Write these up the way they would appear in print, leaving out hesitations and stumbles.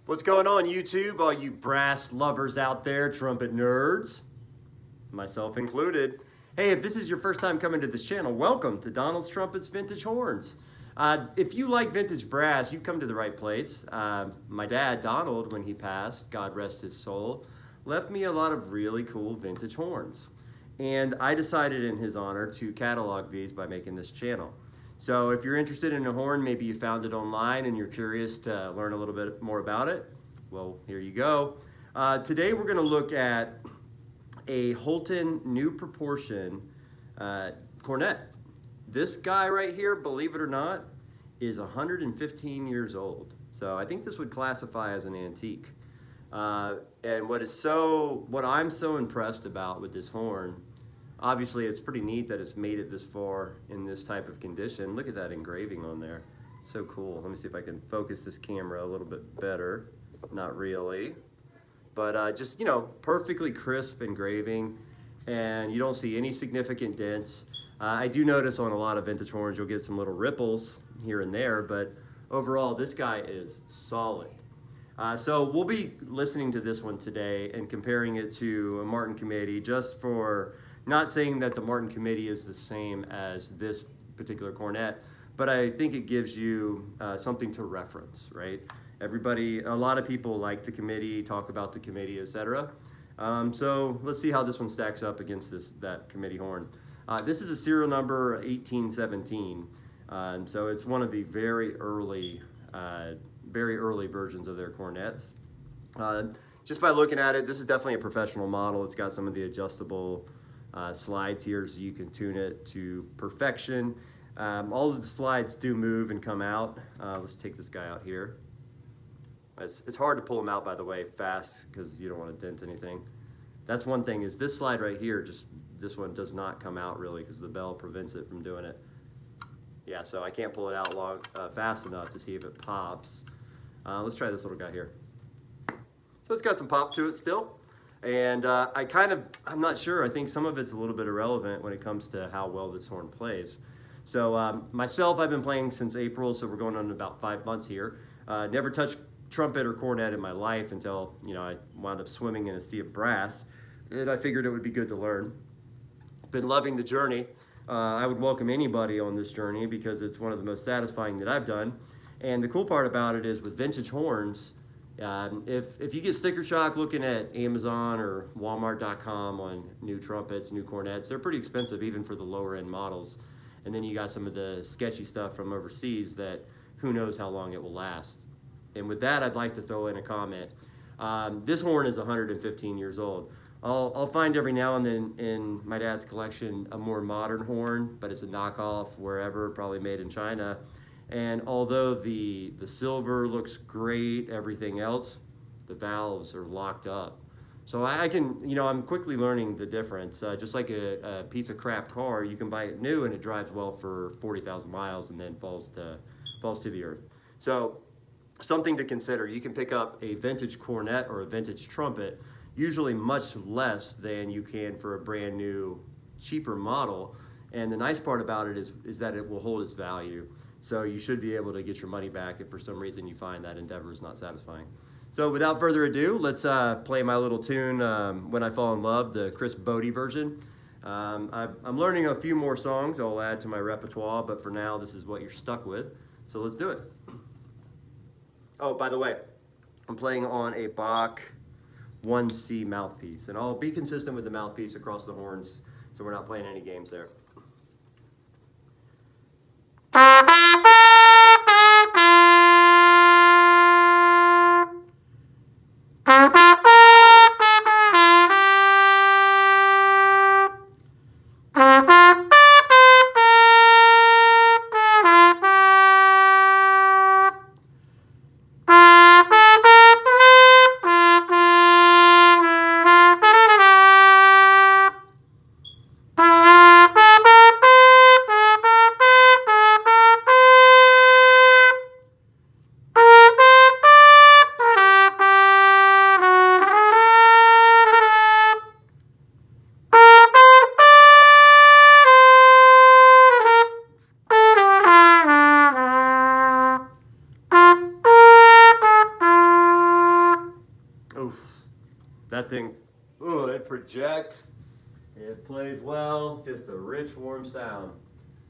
What's going on, YouTube? All you brass lovers out there, trumpet nerds, myself included. Hey, if this is your first time coming to this channel, welcome to Donalds Trumpets Vintage Horns. If you like vintage brass, you've come to the right place. My dad, Donald, when he passed, God rest his soul, left me a lot of really cool vintage horns. And I decided in his honor to catalog these by making this channel. So if you're interested in a horn, maybe you found it online and you're curious to learn a little bit more about it, well, here you go. Today we're going to look at a HOLTON new proportion cornet. This guy right here, believe it or not, is 115 years old. So I think this would classify as an antique. And what I'm so impressed about with this horn, obviously it's pretty neat that it's made it this far in this type of condition. Look at that engraving on there. So cool. Let me see if I can focus this camera a little bit better. Not really. But just, you know, perfectly crisp engraving, and you don't see any significant dents. I do notice on a lot of vintage horns you'll get some little ripples here and there, but overall this guy is solid. So we'll be listening to this one today and comparing it to a Martin Committee, just for not saying that the Martin Committee is the same as this particular cornet, but I think it gives you something to reference, right? A lot of people like the Committee, talk about the Committee, etc. So let's see how this one stacks up against that Committee horn. This is a serial number 1817, so it's one of the very early versions of their cornets. Just by looking at it, this is definitely a professional model. It's got some of the adjustable slides here so you can tune it to perfection. All of the slides do move and come out. Let's take this guy out here. It's hard to pull them out, by the way, fast, because you don't want to dent anything. That's one thing, is this slide right here, this one does not come out really because the bell prevents it from doing it. Yeah, so I can't pull it out fast enough to see if it pops. Let's try this little guy here. So it's got some pop to it still. And I'm not sure, I think some of it's a little bit irrelevant when it comes to how well this horn plays. So myself, I've been playing since April, so we're going on about 5 months here. Never touched trumpet or cornet in my life until, you know, I wound up swimming in a sea of brass, and I figured it would be good to learn. Been loving the journey. I would welcome anybody on this journey because it's one of the most satisfying that I've done. And the cool part about it is with vintage horns, if you get sticker shock looking at Amazon or Walmart.com on new trumpets, new cornets, they're pretty expensive even for the lower end models. And then you got some of the sketchy stuff from overseas that who knows how long it will last. And with that, I'd like to throw in a comment. This horn is 115 years old. I'll find every now and then in my dad's collection a more modern horn, but it's a knockoff wherever, probably made in China. And although the silver looks great, everything else, the valves are locked up. So I can, you know, I'm quickly learning the difference. Just like a piece of crap car, you can buy it new and it drives well for 40,000 miles and then falls to the earth. So something to consider. You can pick up a vintage cornet or a vintage trumpet, usually much less than you can for a brand new, cheaper model. And the nice part about it is that it will hold its value. So you should be able to get your money back if for some reason you find that endeavor is not satisfying. So without further ado, let's play my little tune, When I Fall in Love, the Chris Bodie version. I'm learning a few more songs I'll add to my repertoire, but for now, this is what you're stuck with. So let's do it. Oh, by the way, I'm playing on a Bach 1C mouthpiece, and I'll be consistent with the mouthpiece across the horns, so we're not playing any games there. That thing, oh, it projects. It plays well, just a rich, warm sound.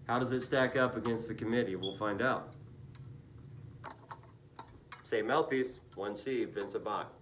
How does it stack up against the committee? We'll find out. Same mouthpiece, 1C, Vincent Bach.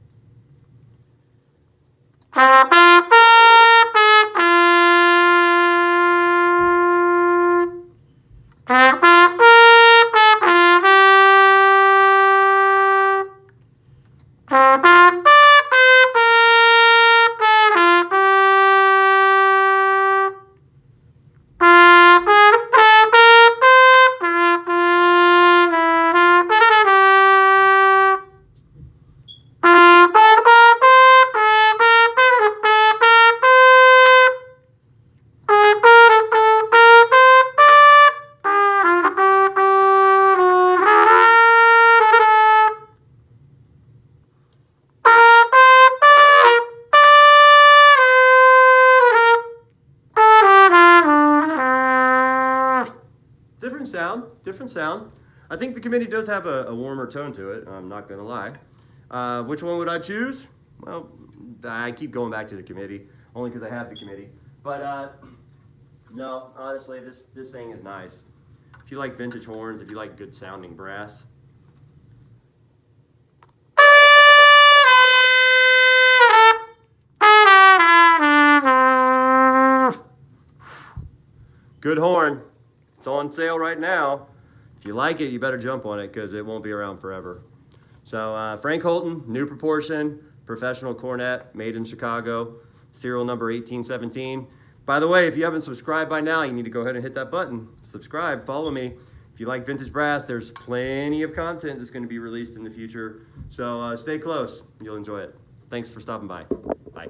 Different sound. I think the committee does have a warmer tone to it, I'm not gonna lie. Which one would I choose? Well, I keep going back to the committee, only because I have the committee. But no, honestly, this thing is nice. If you like vintage horns, if you like good sounding brass. Good horn. It's on sale right now. If you like it, you better jump on it because it won't be around forever. So Frank Holton, new proportion, professional cornet, made in Chicago, serial number 1817. By the way, if you haven't subscribed by now, you need to go ahead and hit that button. Subscribe, follow me. If you like vintage brass, there's plenty of content that's going to be released in the future. So stay close. You'll enjoy it. Thanks for stopping by. Bye.